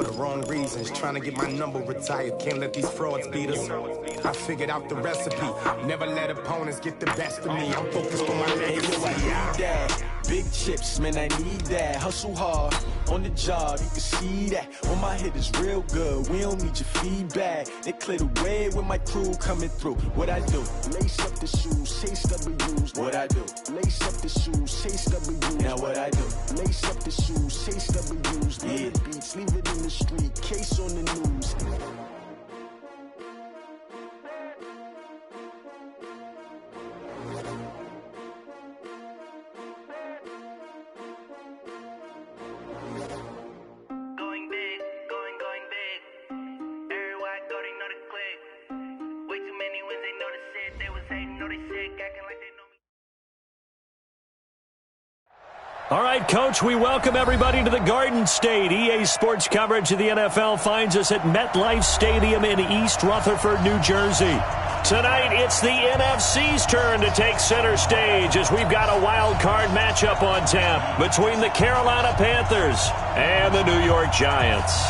for the wrong reasons. Trying to get my number retired, can't let these frauds beat us. I figured out the recipe, never let opponents get the best of me. I'm focused on my legacy. Big chips, man, I need that. Hustle hard on the job, you can see that. When my hit is real good, we don't need your feedback. They clear the way with my crew coming through. What I do? Lace up the shoes, chase W's. What I do? Lace up the shoes, chase W's. Now what I do? Lace up the shoes, chase W's. Yeah, beats, leave it in the street, case on the news. All right, Coach, we welcome everybody to the Garden State. EA Sports coverage of the NFL finds us at MetLife Stadium in East Rutherford, New Jersey. Tonight, it's the NFC's turn to take center stage as we've got a wild card matchup on tap between the Carolina Panthers and the New York Giants.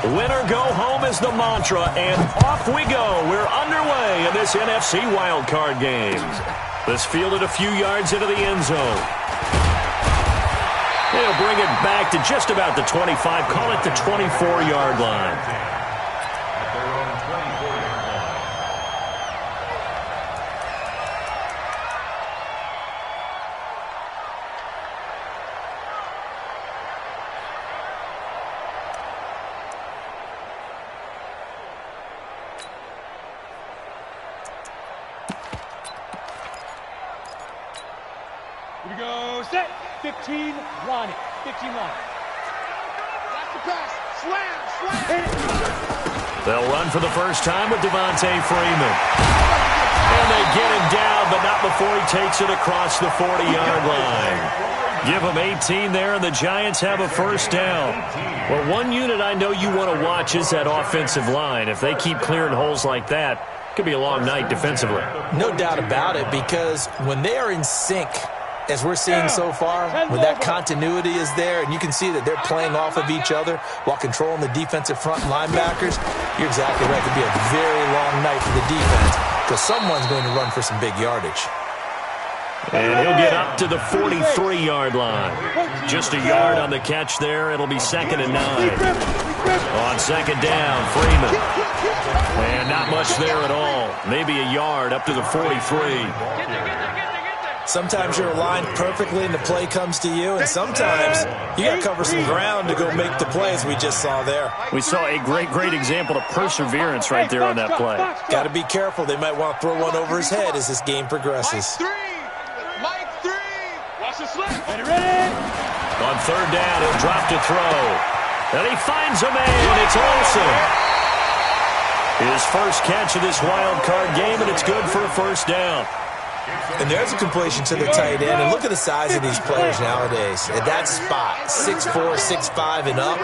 Winner go home is the mantra, and off we go. We're underway in this NFC wildcard game. This fielded a few yards into the end zone. They'll bring it back to just about the 25, call it the 24-yard line. Here we go, set, 15, line it, 15 line. That's the pass, slam. They'll run for the first time with Devontae Freeman. And they get him down, but not before he takes it across the 40-yard line. Give him 18 there, and the Giants have a first down. Well, one unit I know you want to watch is that offensive line. If they keep clearing holes like that, it could be a long night defensively. No doubt about it, because when they are in sync, as we're seeing so far, when that continuity is there and you can see that they're playing off of each other while controlling the defensive front linebackers, you're exactly right. It could be a very long night for the defense because someone's going to run for some big yardage. And he'll get up to the 43-yard line. Just a yard on the catch there. It'll be 2nd and 9. On 2nd down, Freeman. And not much there at all. Maybe a yard up to the 43. Sometimes you're aligned perfectly and the play comes to you, and sometimes you got to cover some ground to go make the play, as we just saw there. We saw a great example of perseverance right there on that play. Got to be careful. They might want to throw one over his head as this game progresses. Mike 3. Watch the slip. Ready. On 3rd down, he'll drop to throw. And he finds a man. It's Olsen. His first catch of this wild card game, and it's good for a first down. And there's a completion to the tight end. And look at the size of these players nowadays. At that spot, 6'4", 6'5", and up.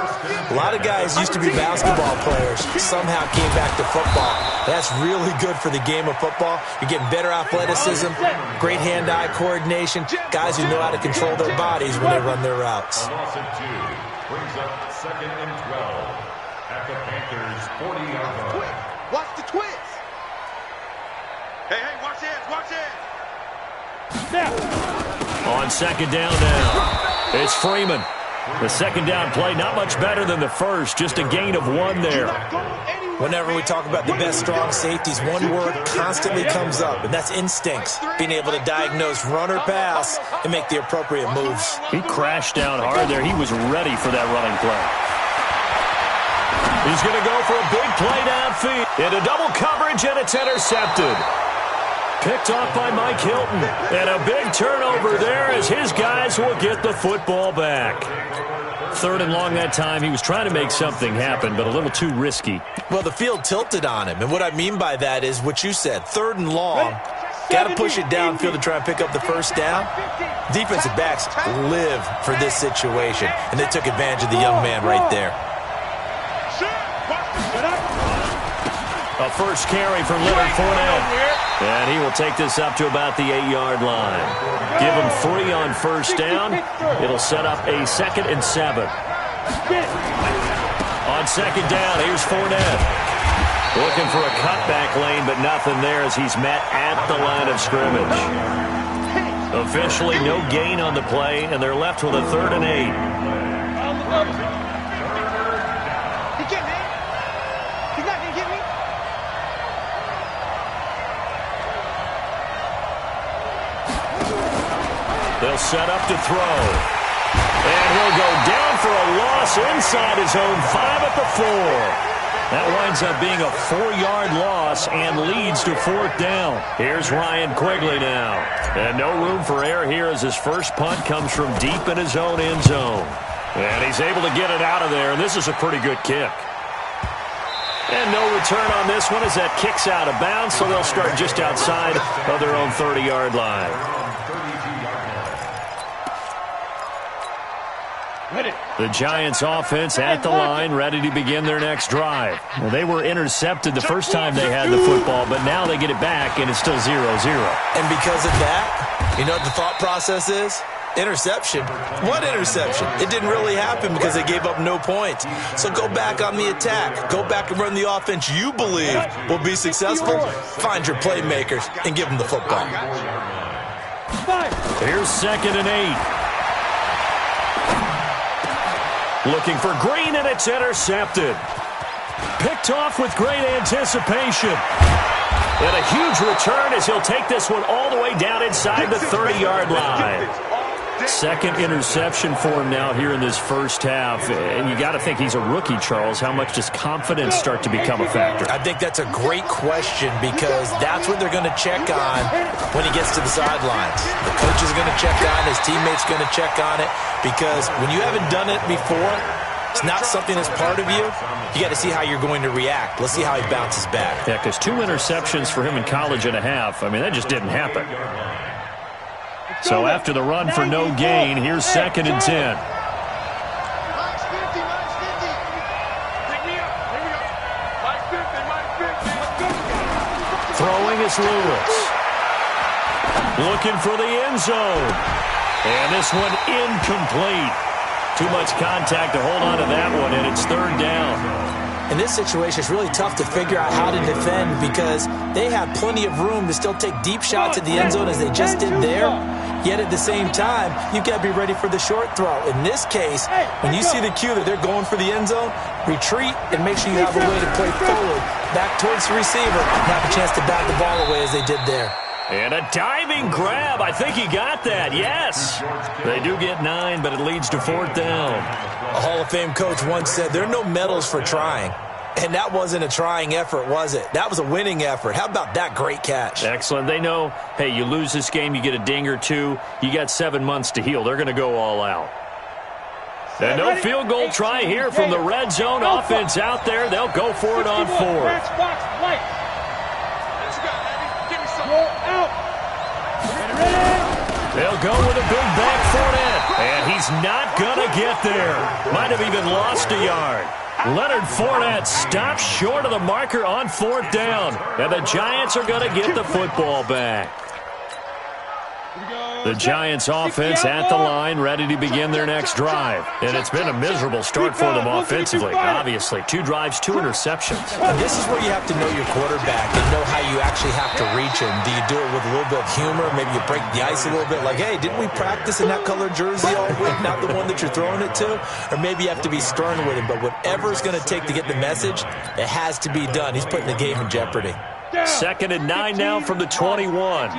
A lot of guys used to be basketball players. Somehow came back to football. That's really good for the game of football. You're getting better athleticism, great hand-eye coordination, guys who know how to control their bodies when they run their routes. Brings up 2nd and 12 at the Panthers' 40-yard line. Watch the twist. Hey, watch this, watch this. On 2nd down now, it's Freeman. The 2nd down play, not much better than the first, just a gain of 1 there. Whenever we talk about the best strong safeties, one word constantly comes up, and that's instincts. Being able to diagnose run or pass and make the appropriate moves. He crashed down hard there. He was ready for that running play. He's going to go for a big play downfield. Into double coverage, and it's intercepted. Picked off by Mike Hilton. And a big turnover there as his guys will get the football back. 3rd and long that time. He was trying to make something happen, but a little too risky. Well, the field tilted on him. And what I mean by that is what you said. 3rd and long. Got to push it downfield to try and pick up the first down. Defensive backs live for this situation. And they took advantage of the young man right there. A first carry from Leonard Fournette. And he will take this up to about the 8-yard line. Give him 3 on first down. It'll set up a 2nd and 7. On second down, here's Fournette. Looking for a cutback lane, but nothing there as he's met at the line of scrimmage. Officially no gain on the play, and they're left with a 3rd and 8. They'll set up to throw. And he'll go down for a loss inside his own 5 at the 4. That winds up being a 4-yard loss and leads to 4th down. Here's Ryan Quigley now. And no room for error here as his first punt comes from deep in his own end zone. And he's able to get it out of there, and this is a pretty good kick. And no return on this one as that kicks out of bounds, so they'll start just outside of their own 30-yard line. The Giants offense at the line, ready to begin their next drive. Well, they were intercepted the first time they had the football, but now they get it back, and it's still 0-0. And because of that, you know what the thought process is? Interception. What interception? It didn't really happen because they gave up no points. So go back on the attack. Go back and run the offense you believe will be successful. Find your playmakers and give them the football. Here's 2nd and 8. Looking for Green, and it's intercepted. Picked off with great anticipation. And a huge return as he'll take this one all the way down inside the 30-yard line. 2nd interception for him now here in this first half. And you got to think he's a rookie, Charles. How much does confidence start to become a factor? I think that's a great question because that's what they're going to check on when he gets to the sidelines. The coach is going to check on it. His teammates going to check on it because when you haven't done it before, it's not something that's part of you. You got to see how you're going to react. Let's see how he bounces back. Yeah, because 2 interceptions for him in college and a half. I mean, that just didn't happen. So after the run for no gain, here's 2nd and 10. Throwing is Lewis. Looking for the end zone. And this one incomplete. Too much contact to hold on to that one, and it's 3rd down. In this situation, it's really tough to figure out how to defend because they have plenty of room to still take deep shots at the end zone as they just did there. Yet at the same time, you've got to be ready for the short throw. In this case, when you see the cue that they're going for the end zone, retreat and make sure you have a way to play forward, back towards the receiver, and have a chance to bat the ball away as they did there. And a diving grab. I think he got that. Yes. They do get 9, but it leads to 4th down. A Hall of Fame coach once said, there are no medals for trying. And that wasn't a trying effort, was it? That was a winning effort. How about that great catch? Excellent. They know, hey, you lose this game, you get a ding or 2. You got 7 months to heal. They're going to go all out. And no field goal try here from the red zone offense out there. They'll go for it on 4th. They'll go with a big back Fournette. And he's not going to get there. Might have even lost a yard. Leonard Fournette stops short of the marker on 4th down. And the Giants are going to get the football back. The Giants offense at the line, ready to begin their next drive. And it's been a miserable start for them offensively. Obviously, 2 drives, 2 interceptions. And this is where you have to know your quarterback and know how you actually have to reach him. Do you do it with a little bit of humor? Maybe you break the ice a little bit like, hey, didn't we practice in that colored jersey all week, not the one that you're throwing it to? Or maybe you have to be stern with him. But whatever it's going to take to get the message, it has to be done. He's putting the game in jeopardy. 2nd and 9 now from the 21.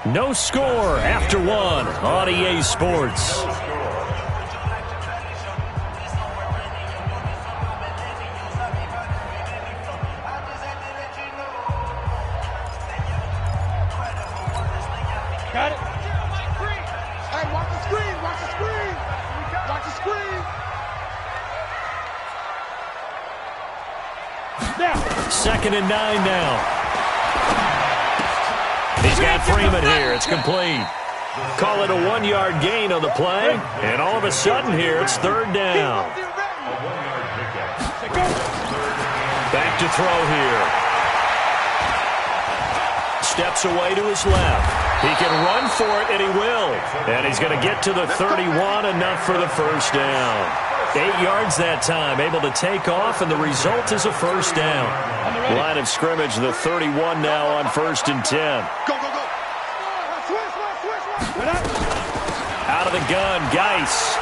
No score after 1 on EA Sports. Got it. Hey, watch the screen. Watch the screen. Watch the screen. Now. 2nd and 9 now. He's got got Freeman here. It's complete. Call it a 1-yard gain on the play. And all of a sudden here, it's third down. Back to throw here. Steps away to his left. He can run for it, and he will. And he's going to get to the 31, enough for the first down. 8 yards that time, able to take off, and the result is a first down. Line of scrimmage, the 31 now on 1st and 10. Go, go, go. Out of the gun, Geis.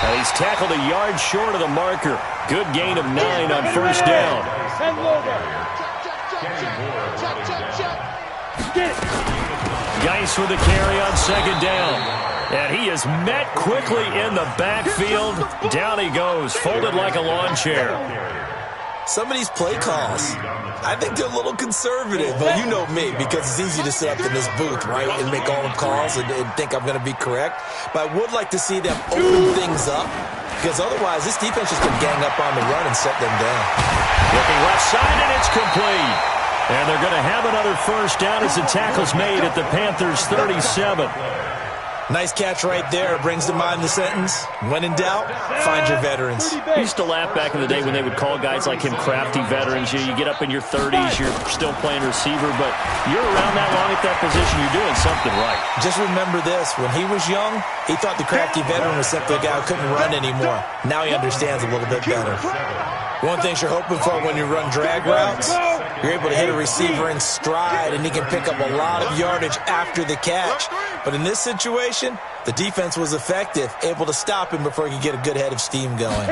And he's tackled a yard short of the marker. Good gain of 9 on first down. Geis with the carry on second down. And he is met quickly in the backfield. Down he goes, folded like a lawn chair. Some of these play calls, I think they're a little conservative. But you know me, because it's easy to sit up in this booth, right, and make all the calls and think I'm going to be correct. But I would like to see them open things up, because otherwise this defense just can gang up on the run and set them down. Looking left side, and it's complete. And they're going to have another first down as the tackle's made at the Panthers' 37. Nice catch right there. Brings to mind the sentence, when in doubt, find your veterans. I used to laugh back in the day when they would call guys like him crafty veterans. You get up in your 30s, you're still playing receiver, but you're around that long at that position, you're doing something right. Just remember this. When he was young, he thought the crafty veteran was simply a guy who couldn't run anymore. Now he understands a little bit better. One thing you're hoping for when you run drag routes, you're able to hit a receiver in stride, and he can pick up a lot of yardage after the catch. But in this situation, the defense was effective, able to stop him before he could get a good head of steam going.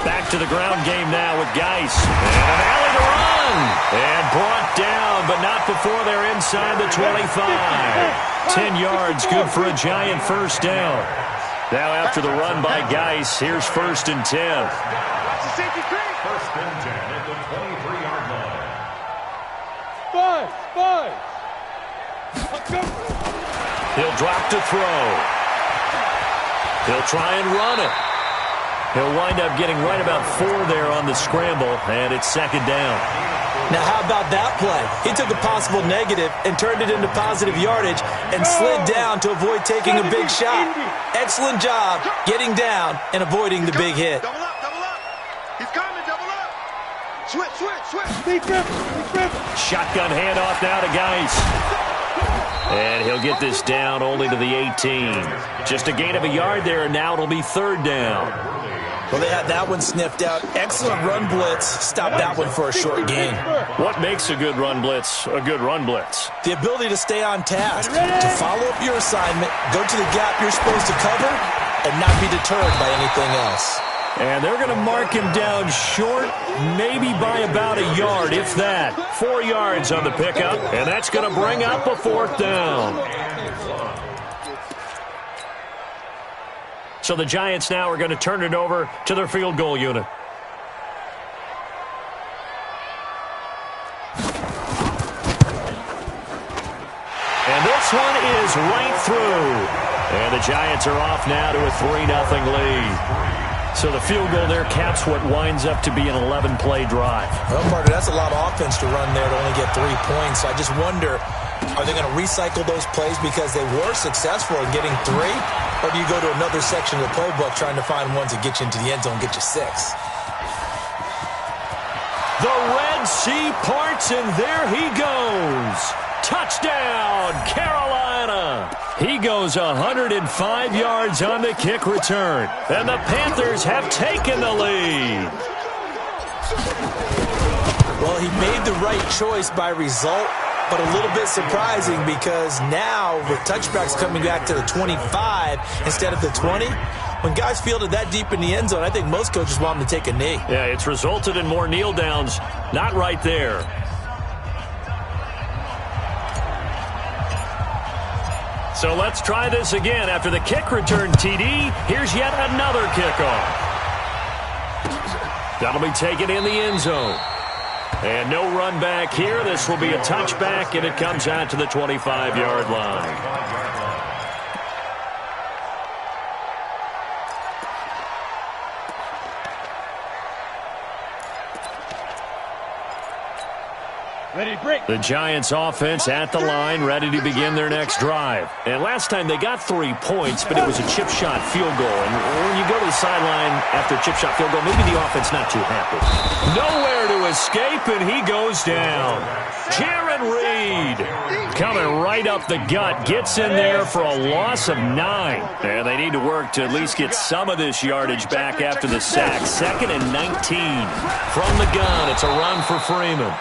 Back to the ground game now with Geis. And an alley to run. And brought down, but not before they're inside the 25. 10 yards, good for a Giant first down. Now after the run by Geis, here's 1st and 10. First and 10 at the 23-yard line. Five. He'll drop to throw. He'll try and run it. He'll wind up getting right about 4 there on the scramble, and it's second down. Now, how about that play? He took a possible negative and turned it into positive yardage and slid down to avoid taking a big shot. Excellent job getting down and avoiding the big hit. Double up. He's coming, double up. Switch. Shotgun handoff now to Geis. And he'll get this down only to the 18. Just a gain of a yard there, and now it'll be third down. Well, they had that one sniffed out. Excellent run blitz. Stop that one for a short gain. What makes a good run blitz a good run blitz? The ability to stay on task, to follow up your assignment, go to the gap you're supposed to cover, and not be deterred by anything else. And they're going to mark him down short, maybe by about a yard, if that. 4 yards on the pickup, and that's going to bring up a 4th down. So the Giants now are going to turn it over to their field goal unit. And this one is right through. And the Giants are off now to a 3-0 lead. So the field goal there caps what winds up to be an 11-play drive. Well, Marty, that's a lot of offense to run there to only get 3 points. So I just wonder, are they going to recycle those plays because they were successful in getting 3? Or do you go to another section of the playbook trying to find ones that get you into the end zone and get you 6? The Red Sea parts, and there he goes. Touchdown, Carolina. He goes 105 yards on the kick return. And the Panthers have taken the lead. Well, he made the right choice by result, but a little bit surprising because now with touchbacks coming back to the 25 instead of the 20, when guys fielded that deep in the end zone, I think most coaches want them to take a knee. Yeah, it's resulted in more kneel downs. Not right there. So let's try this again. After the kick return TD, here's yet another kickoff. That'll be taken in the end zone. And no run back here. This will be a touchback, and it comes out to the 25-yard line. The Giants offense at the line, ready to begin their next drive. And last time they got 3 points, but it was a chip shot field goal. And when you go to the sideline after a chip shot field goal, maybe the offense not too happy. Nowhere to escape, and he goes down. Jaron Reed coming right up the gut, gets in there for a loss of 9. And they need to work to at least get some of this yardage back after the sack. 2nd and 19 from the gun. It's a run for Freeman.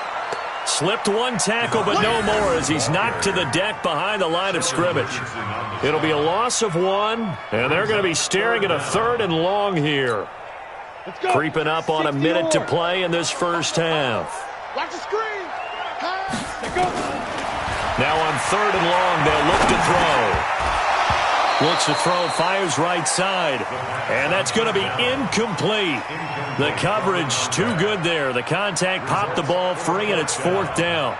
Slipped one tackle, but no more as he's knocked to the deck behind the line of scrimmage. It'll be a loss of 1, and they're going to be staring at a 3rd and long here. Creeping up on a minute to play in this first half. Watch the screen. Now on 3rd and long, they'll look to throw. Looks to throw, fires right side. And that's going to be incomplete. The coverage too good there. The contact popped the ball free, and it's 4th down.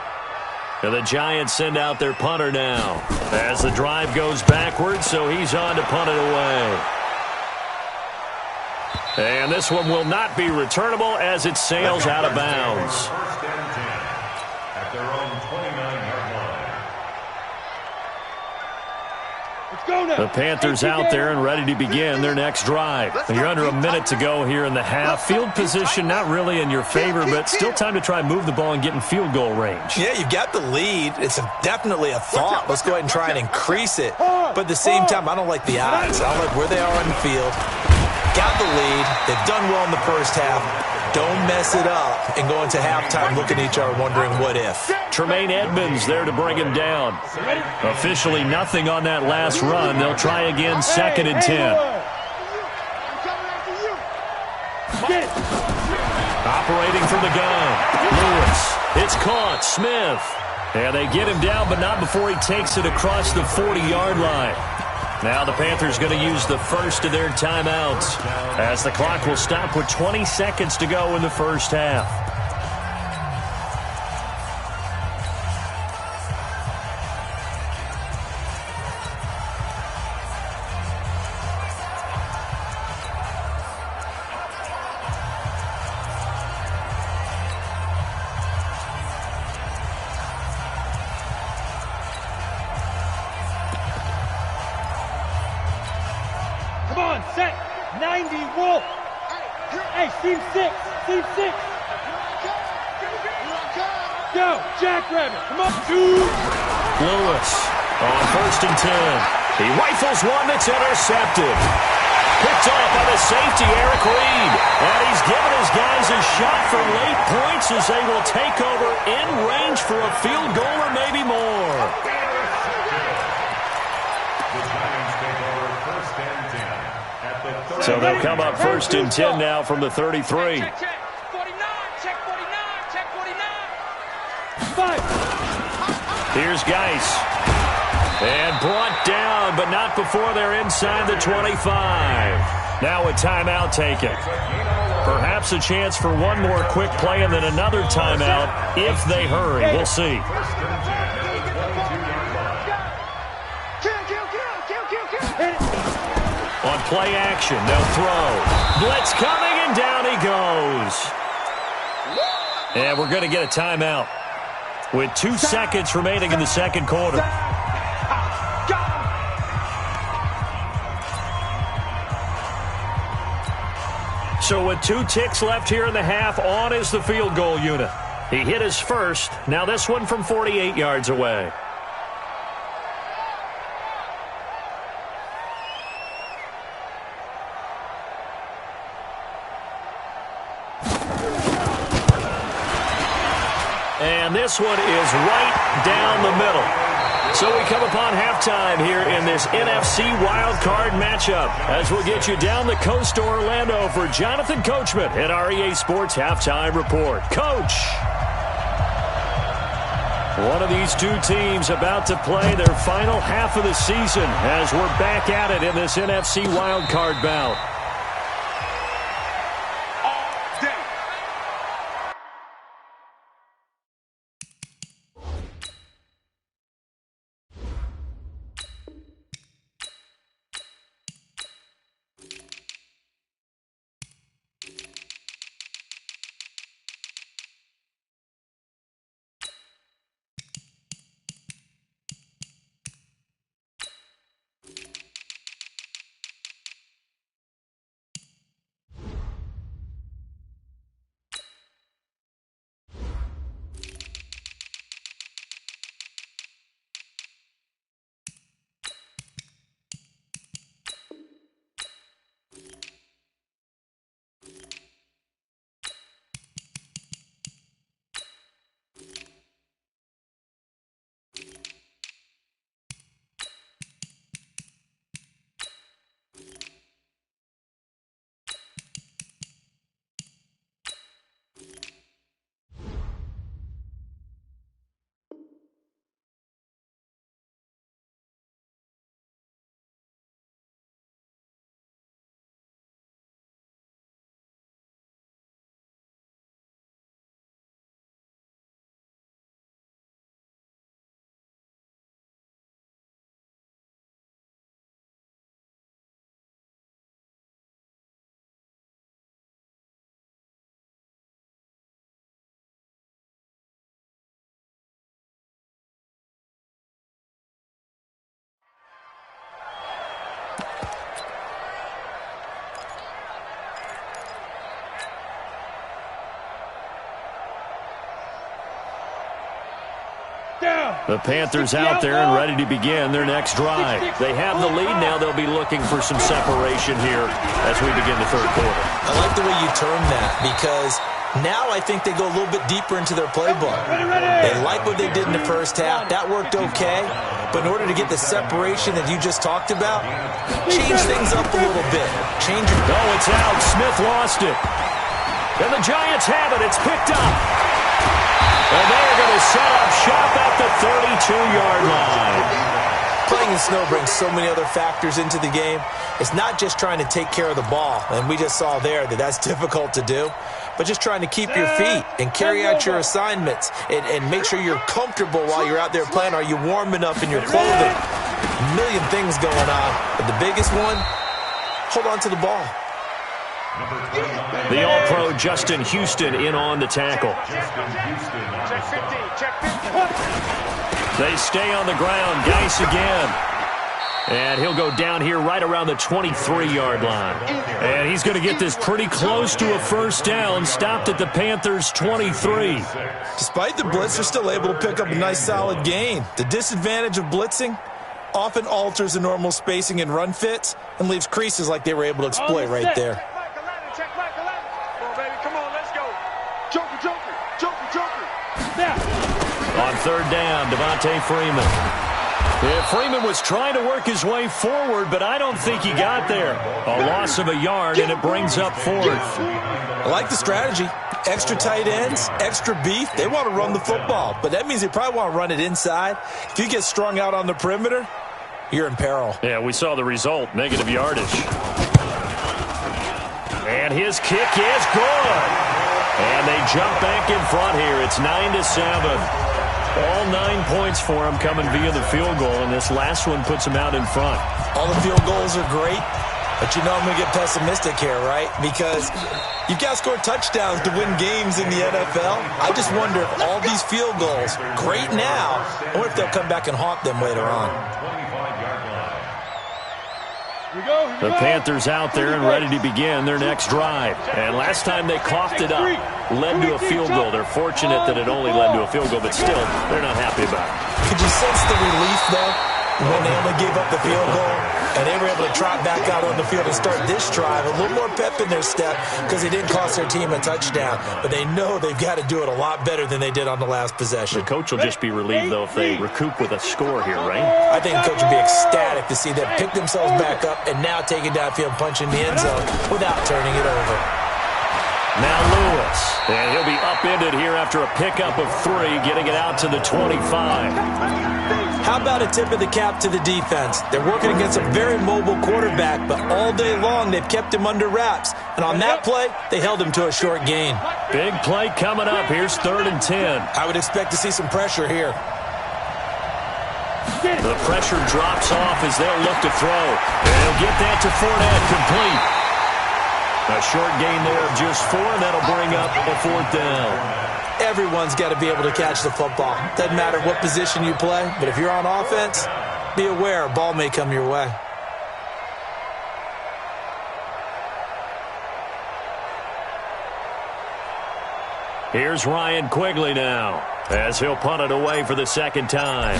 And the Giants send out their punter now as the drive goes backwards, so he's on to punt it away. And this one will not be returnable as it sails out of bounds. First and 10 at their own 29-yard line. The Panthers out there and ready to begin their next drive. You're under a minute to go here in the half. Field position not really in your favor, but still time to try and move the ball and get in field goal range. Yeah, you've got the lead. It's definitely a thought. Let's go ahead and try and increase it. But at the same time, I don't like the odds. I don't like where they are on the field. Got the lead. They've done well in the first half. Don't mess it up and go into halftime looking at each other wondering what if. Tremaine Edmonds there to bring him down. Officially nothing on that last run. They'll try again, 2nd and 10. Operating from the gun. Lewis. It's caught. Smith. And they get him down, but not before he takes it across the 40-yard line. Now the Panthers going to use the first of their timeouts as the clock will stop with 20 seconds to go in the first half. Lewis on 1st and 10. He rifles one that's intercepted. Picked off by the safety, Eric Reed. And he's given his guys a shot for late points as they will take over in range for a field goal or maybe more. So they'll come up 1st and 10 now from the 33. Here's Geis. And brought down, but not before they're inside the 25. Now a timeout taken. Perhaps a chance for one more quick play and then another timeout if they hurry. We'll see. On play action, they'll throw. Blitz coming, and down he goes. And we're going to get a timeout with 2 seconds remaining in the second quarter. So with 2 ticks left here in the half, on is the field goal unit. He hit his first. Now this one from 48 yards away. And this one is right down the middle. So we come upon halftime here in this NFC wildcard matchup as we'll get you down the coast to Orlando for Jonathan Coachman at our EA Sports Halftime Report. Coach! One of these two teams about to play their final half of the season as we're back at it in this NFC wildcard bout. The Panthers out there and ready to begin their next drive. They have the lead now. They'll be looking for some separation here as we begin the third quarter. I like the way you term that because now I think they go a little bit deeper into their playbook. They like what they did in the first half. That worked okay. But in order to get the separation that you just talked about, change things up a little bit. Change your... Oh, it's out. Smith lost it. And the Giants have it. It's picked up. And they're going to set up shop at the 32-yard line. Playing in snow brings so many other factors into the game. It's not just trying to take care of the ball, and we just saw there that that's difficult to do, but just trying to keep your feet and carry out your assignments and make sure you're comfortable while you're out there playing. Are you warm enough in your clothing? A million things going on, but the biggest one, hold on to the ball. The All-Pro Justin Houston in on the tackle. They stay on the ground. Geis again. And he'll go down here right around the 23-yard line. And he's going to get this pretty close to a first down. Stopped at the Panthers' 23. Despite the blitz, they're still able to pick up a nice solid gain. The disadvantage of blitzing often alters the normal spacing and run fits and leaves creases like they were able to exploit right there. On third down, Devontae Freeman. Yeah, Freeman was trying to work his way forward, but I don't think he got there. A loss of a yard, and it brings up fourth. I like the strategy. Extra tight ends, extra beef. They want to run the football, but that means they probably want to run it inside. If you get strung out on the perimeter, you're in peril. Yeah, we saw the result, negative yardage. And his kick is good. And they jump back in front here. It's 9-7. All 9 points for him coming via the field goal, and this last one puts him out in front. All the field goals are great, but you know I'm going to get pessimistic here, right? Because you've got to score touchdowns to win games in the NFL. I just wonder if all these field goals, great now, I wonder if they'll come back and haunt them later on. The Panthers out there and ready to begin their next drive. And last time they coughed it up, led to a field goal. They're fortunate that it only led to a field goal, but still, they're not happy about it. Could you sense the relief, though, when they only gave up the field goal and they were able to trot back out on the field and start this drive? A little more pep in their step because they didn't cost their team a touchdown. But they know they've got to do it a lot better than they did on the last possession. The coach will just be relieved, though, if they recoup with a score here, right? I think the coach will be ecstatic to see them pick themselves back up and now take it downfield, punching the end zone without turning it over. Now Lewis, and he'll be upended here after a pickup of 3, getting it out to the 25. How about a tip of the cap to the defense? They're working against a very mobile quarterback, but all day long they've kept him under wraps. And on that play, they held him to a short gain. Big play coming up. Here's 3rd and 10. I would expect to see some pressure here. The pressure drops off as they'll look to throw. And he'll get that to Fournette, complete. A short gain there of just 4, and that'll bring up a 4th down. Everyone's got to be able to catch the football. Doesn't matter what position you play, but if you're on offense, be aware a ball may come your way. Here's Ryan Quigley now, as he'll punt it away for the second time.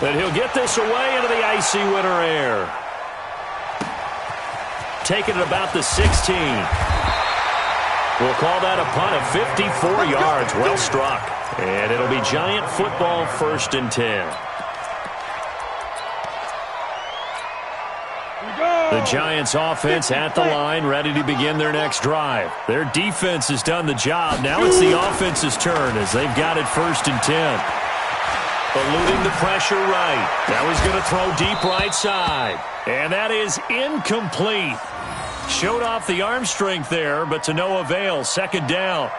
And he'll get this away into the icy winter air. Taking it about the 16. We'll call that a punt of 54 yards. Well struck. And it'll be Giant football, 1st and 10. The Giants offense at the line, ready to begin their next drive. Their defense has done the job. Now it's the offense's turn as they've got it 1st and 10. Eluding the pressure right. Now he's going to throw deep right side. And that is incomplete. Showed off the arm strength there, but to no avail. 2nd down.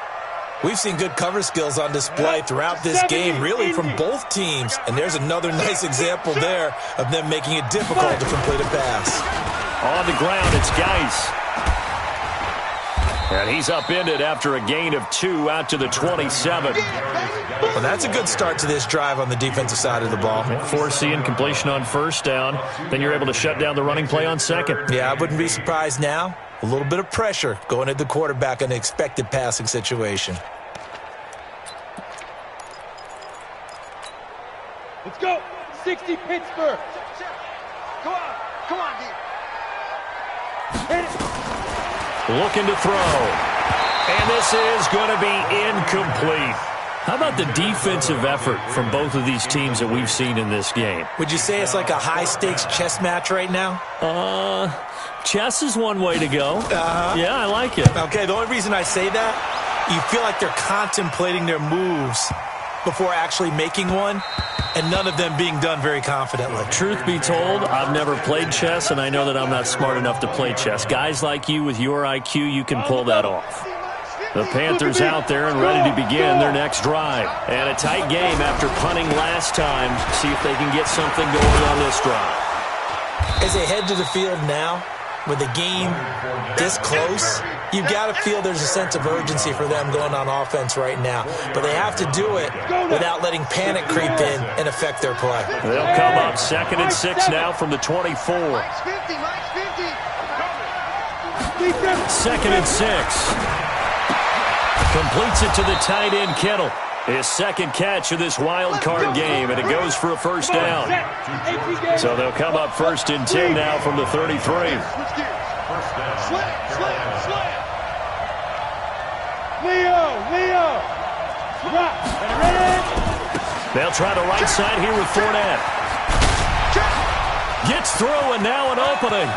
We've seen good cover skills on display throughout this game, really from both teams. And there's another nice example there of them making it difficult to complete a pass. On the ground, it's Geis. And he's upended after a gain of 2 out to the 27. Well, that's a good start to this drive on the defensive side of the ball. Force the incompletion on 1st down. Then you're able to shut down the running play on 2nd. Yeah, I wouldn't be surprised now. A little bit of pressure going at the quarterback in an expected passing situation. 60 Pittsburgh. Come on. Come on, D. Hit it. Looking to throw. And this is going to be incomplete. How about the defensive effort from both of these teams that we've seen in this game? Would you say it's like a high-stakes chess match right now? Chess is one way to go. Yeah, I like it. Okay, the only reason I say that, you feel like they're contemplating their moves before actually making one, and none of them being done very confidently. Truth be told, I've never played chess, and I know that I'm not smart enough to play chess. Guys like you with your IQ, you can pull that off. The Panthers out there and ready to begin their next drive. And a tight game after punting last time. See if they can get something going on this drive. As they head to the field now, with the game this close, you've got to feel there's a sense of urgency for them going on offense right now. But they have to do it without letting panic creep in and affect their play. They'll come up 2nd and 6 now from the 24. 2nd and 6. Completes it to the tight end, Kittle. His second catch of this wild card game, and it goes for a first down. So they'll come up 1st and 10 now from the 33. Leo. Drop. They'll try the right side here with Fournette. Gets through, and now an opening.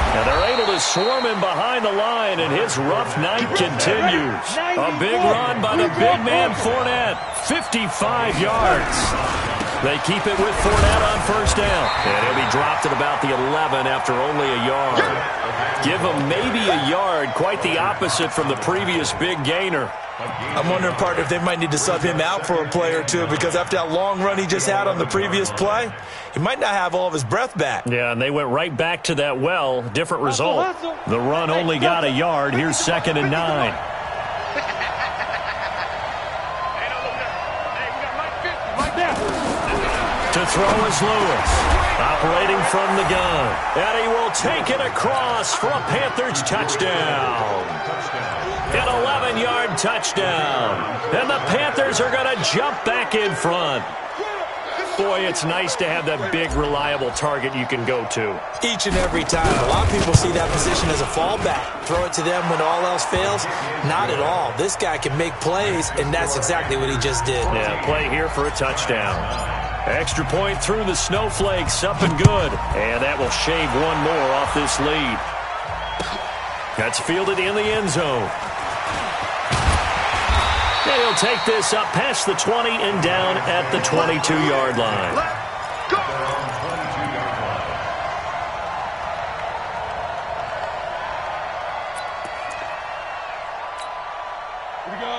And they're able to swarm him behind the line, and his rough night continues. A big run by the big man, Fournette. 55 yards. They keep it with Fournette on first down. And he'll be dropped at about the 11 after only a yard. Give him maybe a yard, quite the opposite from the previous big gainer. I'm wondering, partner, if they might need to sub him out for a play or two, because after that long run he just had on the previous play, he might not have all of his breath back. Yeah, and they went right back to that well. Different result. The run only got a yard. Here's 2nd and 9. To throw is Lewis. Operating from the gun. And he will take it across for a Panthers touchdown. An 11-yard touchdown. And the Panthers are going to jump back in front. Boy, it's nice to have that big, reliable target you can go to. Each and every time. A lot of people see that position as a fallback. Throw it to them when all else fails. Not at all. This guy can make plays, and that's exactly what he just did. Yeah, play here for a touchdown. Extra point through the snowflakes, up and good. And that will shave one more off this lead. That's fielded in the end zone. And he'll take this up past the 20 and down at the 22-yard line.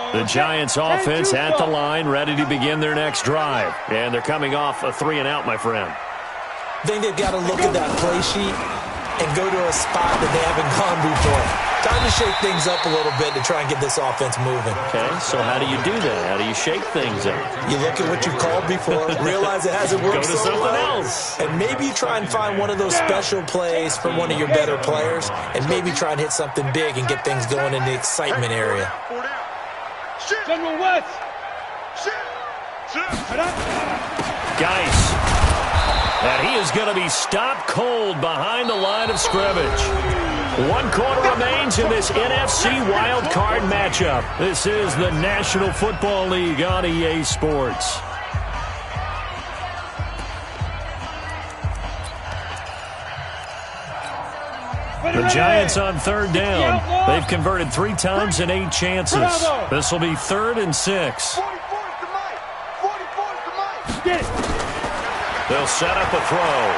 The Giants offense at the line, ready to begin their next drive. And they're coming off a 3-and-out, my friend. I think they've got to look at that play sheet and go to a spot that they haven't gone before. Time to shake things up a little bit to try and get this offense moving. Okay, so how do you do that? How do you shake things up? You look at what you've called before, realize it hasn't worked Go to so something well, else. and maybe you try and find one of those special plays from one of your better players, and maybe try and hit something big and get things going in the excitement area. General West. Geis. And he is going to be stopped cold behind the line of scrimmage. 1 quarter remains in this NFC wild card matchup. This is the National Football League on EA Sports. The Giants on 3rd down. They've converted 3 times in 8 chances. This will be 3rd and 6. They'll set up a throw.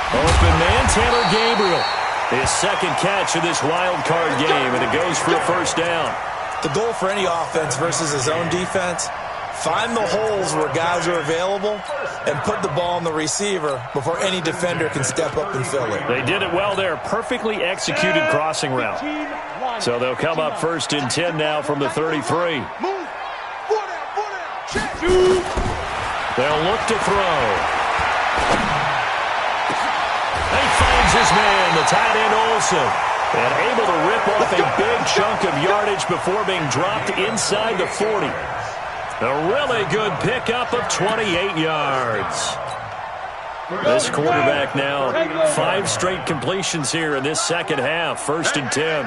Open man, Taylor Gabriel. His second catch of this wild card game, and it goes for a first down. The goal for any offense versus his own defense, find the holes where guys are available and put the ball on the receiver before any defender can step up and fill it. They did it well there. Perfectly executed crossing route. So they'll come up 1st and 10 now from the 33. They'll look to throw. He finds his man, the tight end Olsen, and able to rip off a big chunk of yardage before being dropped inside the 40. A really good pickup of 28 yards. This quarterback now 5 straight completions here in this second half. 1st and 10.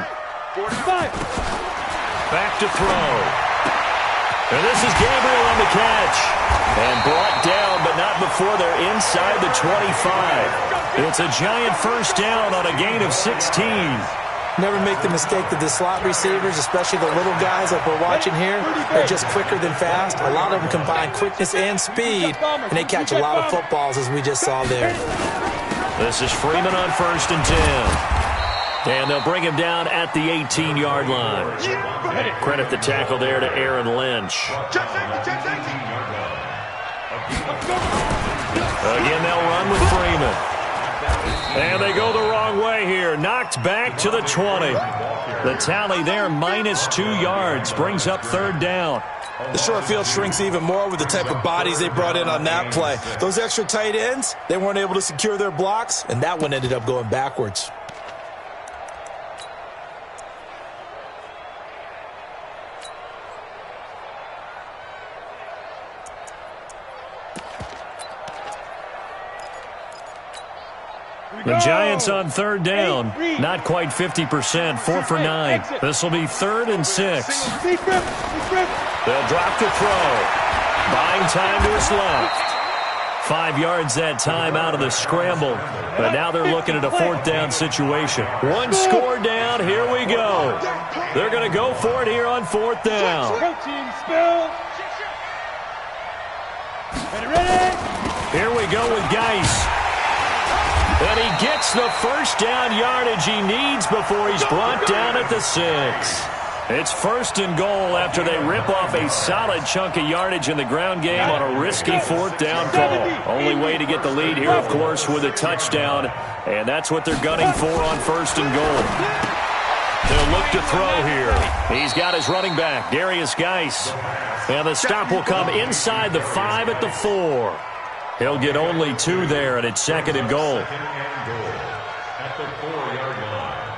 Back to throw. And this is Gabriel on the catch. And brought down, but not before they're inside the 25. It's a giant first down on a gain of 16. Never make the mistake that the slot receivers, especially the little guys like we're watching here, are just quicker than fast. A lot of them combine quickness and speed, and they catch a lot of footballs, as we just saw there. This is Freeman on 1st and 10. And they'll bring him down at the 18-yard line. Credit the tackle there to Aaron Lynch. Again, they'll run with Freeman. And they go the wrong way here. Knocked back to the 20. The tally there, -2 yards. Brings up 3rd down. The short field shrinks even more with the type of bodies they brought in on that play. Those extra tight ends, they weren't able to secure their blocks, and that one ended up going backwards. The Giants on 3rd down. Not quite 50%. 4 for 9. This will be 3rd and 6. They'll drop to throw. Buying time to his left. 5 yards that time out of the scramble. But now they're looking at a 4th down situation. 1 score down. Here we go. They're going to go for it here on 4th down. Here we go with Geis. And he gets the first down yardage he needs before he's brought down at the 6. It's 1st and goal after they rip off a solid chunk of yardage in the ground game on a risky 4th down call. Only way to get the lead here, of course, with a touchdown. And that's what they're gunning for on 1st and goal. They'll look to throw here. He's got his running back, Darius Geis. And the stop will come inside the 5 at the 4. He'll get only 2 there, and it's 2nd and goal. At the 4-yard line.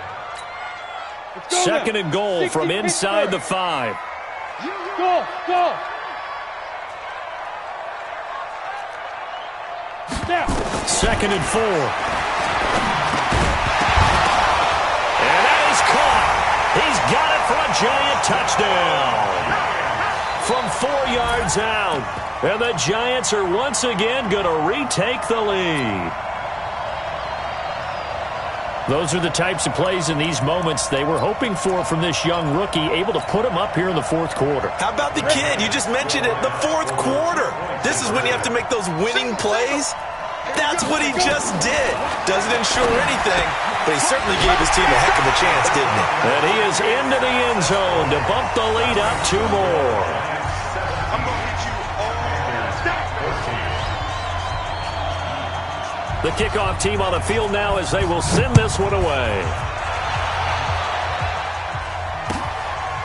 2nd and goal from inside the 5. Go! 2nd and 4. And that is caught. He's got it for a giant touchdown. From 4 yards out. And the Giants are once again going to retake the lead. Those are the types of plays in these moments they were hoping for from this young rookie, able to put him up here in the 4th quarter. How about the kid? You just mentioned it, the 4th quarter. This is when you have to make those winning plays. That's what he just did. Doesn't ensure anything, but he certainly gave his team a heck of a chance, didn't he? And he is into the end zone to bump the lead up 2 more. The kickoff team on the field now as they will send this one away.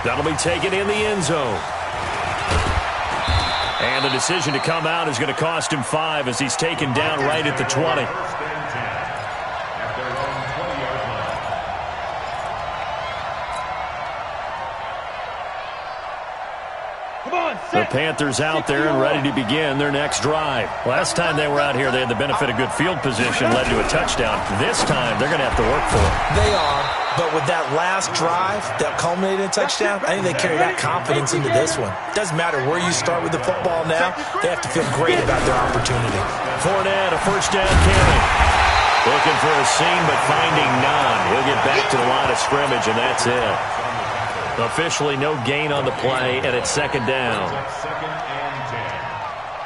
That'll be taken in the end zone. And the decision to come out is going to cost him 5 as he's taken down right at the 20. The Panthers out there and ready to begin their next drive. Last time they were out here, they had the benefit of good field position, led to a touchdown. This time, they're going to have to work for it. They are, but with that last drive that culminated in a touchdown, I think they carry that confidence into this one. Doesn't matter where you start with the football now, they have to feel great about their opportunity. Fournette, a first down carry. Looking for a seam, but finding none. He'll get back to the line of scrimmage, and that's it. Officially no gain on the play, and it's 2nd down. 2nd and 10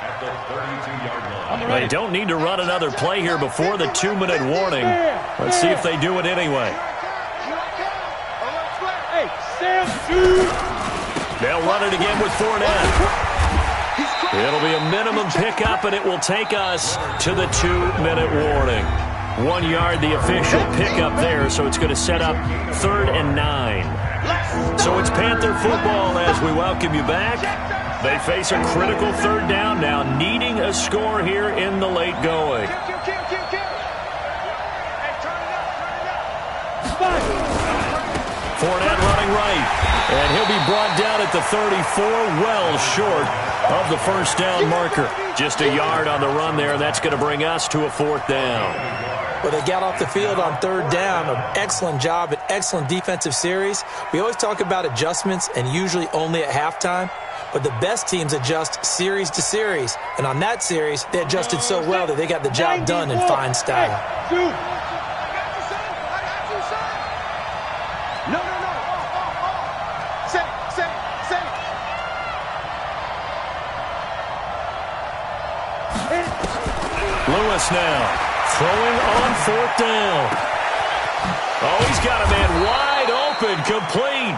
at the 32-yard line. They don't need to run another play here before the 2-minute warning. Let's see if they do it anyway. They'll run it again with Fournette. It'll be a minimum pickup, and it will take us to the 2-minute warning. 1 yard, the official pickup there, so it's going to set up 3rd and 9. So it's Panther football as we welcome you back. They face a critical 3rd down now, needing a score here in the late going. Fournette running right, and he'll be brought down at the 34, well short of the first down marker. Just a yard on the run there. That's going to bring us to a 4th down. Well, they got off the field on 3rd down. An excellent job, an excellent defensive series. We always talk about adjustments and usually only at halftime. But the best teams adjust series to series. And on that series, they adjusted so well that they got the job done in fine style. Lewis now throwing on 4th down. Oh, he's got a man wide open, complete.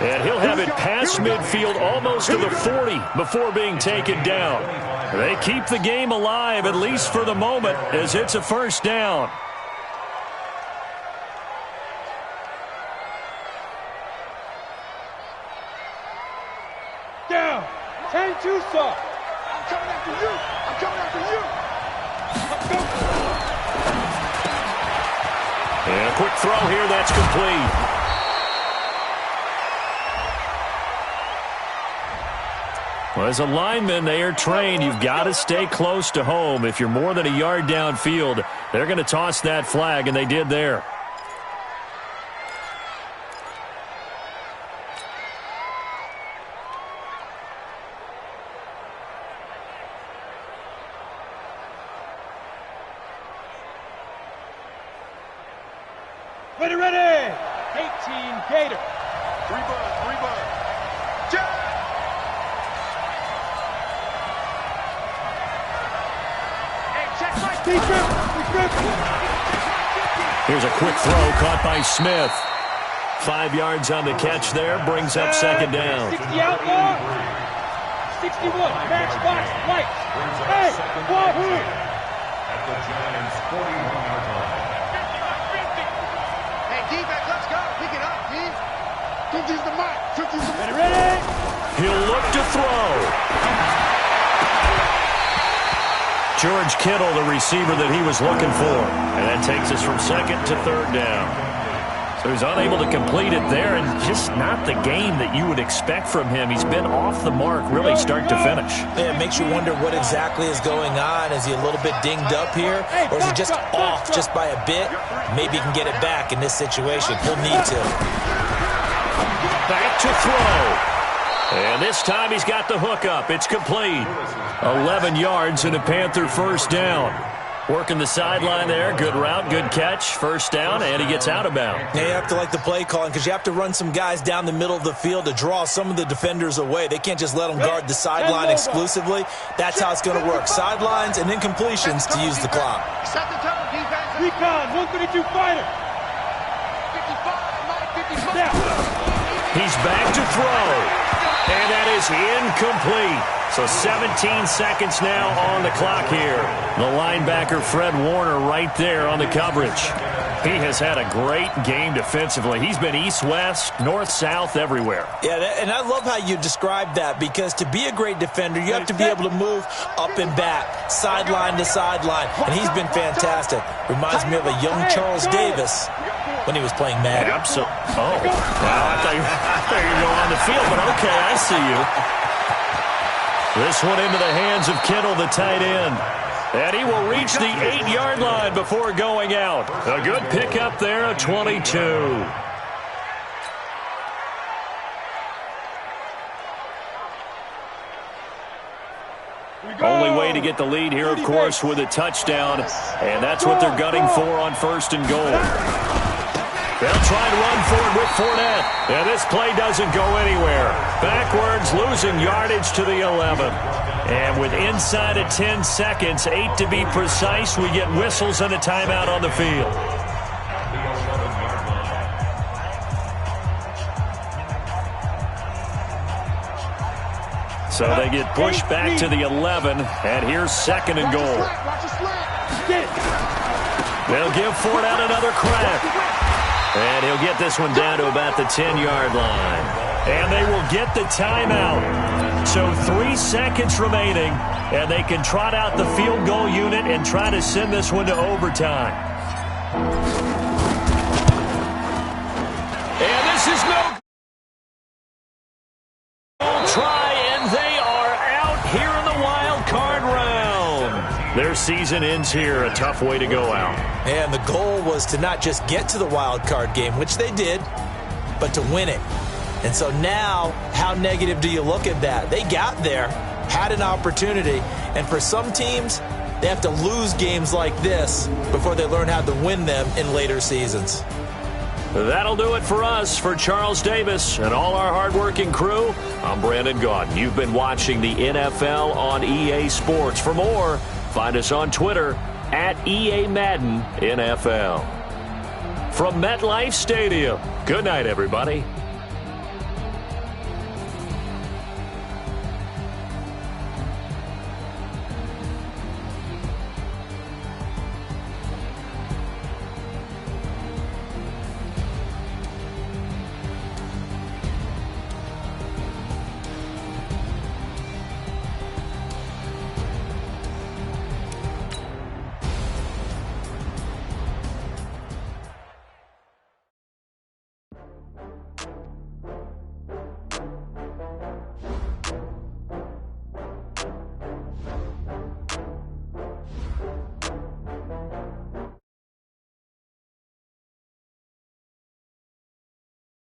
And he'll have it past midfield almost to the 40 before being taken down. They keep the game alive, at least for the moment, as it's a 1st down. Down. 10-2 soft. I'm coming after you. I'm coming after you. And a quick throw here, that's complete. Well, as a lineman, they are trained. You've got to stay close to home. If you're more than a yard downfield, they're going to toss that flag, and they did there. Ready, ready. 18 Gator. 3 bud. Jump. Here's a quick throw caught by Smith. 5 yards on the catch there, brings up 2nd down. 60 outlaw. 61. Matchbox lights. Hey, Wahoo. At the Giants' 41-yard line. Hey, D-back, let's go. Pick it up, D. Don't use the mic. Ready. He'll look to throw. George Kittle, the receiver that he was looking for. And that takes us from 2nd to 3rd down. So he's unable to complete it there, and just not the game that you would expect from him. He's been off the mark really start to finish. Yeah, it makes you wonder what exactly is going on. Is he a little bit dinged up here, or is he just off just by a bit? Maybe he can get it back in this situation. He'll need to. Back to throw. And this time he's got the hook up. It's complete. 11 yards and a Panther 1st down. Working the sideline there. Good route, good catch. 1st down, and he gets out of bounds. Yeah, you have to like the play calling because you have to run some guys down the middle of the field to draw some of the defenders away. They can't just let them guard the sideline exclusively. That's how it's going to work. Sidelines and then completions to use the clock. Set the tone, defense. Recon, 132 fighter. 55, Mike, 55. He's back to throw. And that is incomplete. So 17 seconds now on the clock here. The linebacker, Fred Warner, right there on the coverage. He has had a great game defensively. He's been east-west, north-south, everywhere. Yeah, and I love how you describe that because to be a great defender, you have to be able to move up and back, sideline to sideline. And he's been fantastic. Reminds me of a young Charles Davis when he was playing Madden. Absolutely. Oh, wow. I thought you were going on the field, but okay, I see you. This one into the hands of Kittle, the tight end. And he will reach the 8-yard line before going out. A good pickup there, a 22. Only way to get the lead here, of course, with a touchdown. And that's what they're gunning for on 1st and goal. They'll try to run forward with Fournette. And this play doesn't go anywhere. Backwards, losing yardage to the 11. And with inside of 10 seconds, 8 to be precise, we get whistles and a timeout on the field. So they get pushed back to the 11, and here's 2nd and goal. They'll give Fournette another crack. And he'll get this one down to about the 10-yard line. And they will get the timeout. So 3 seconds remaining, and they can trot out the field goal unit and try to send this one to overtime. And this is no try, and they are out Their season ends here, a tough way to go out. And the goal was to not just get to the wild card game, which they did, but to win it. And so now, how negative do you look at that? They got there, had an opportunity, and for some teams, they have to lose games like this before they learn how to win them in later seasons. That'll do it for us. For Charles Davis and all our hardworking crew, I'm Brandon Gaudin. You've been watching the NFL on EA Sports. For more, find us on Twitter at EA Madden NFL. From MetLife Stadium, good night, everybody.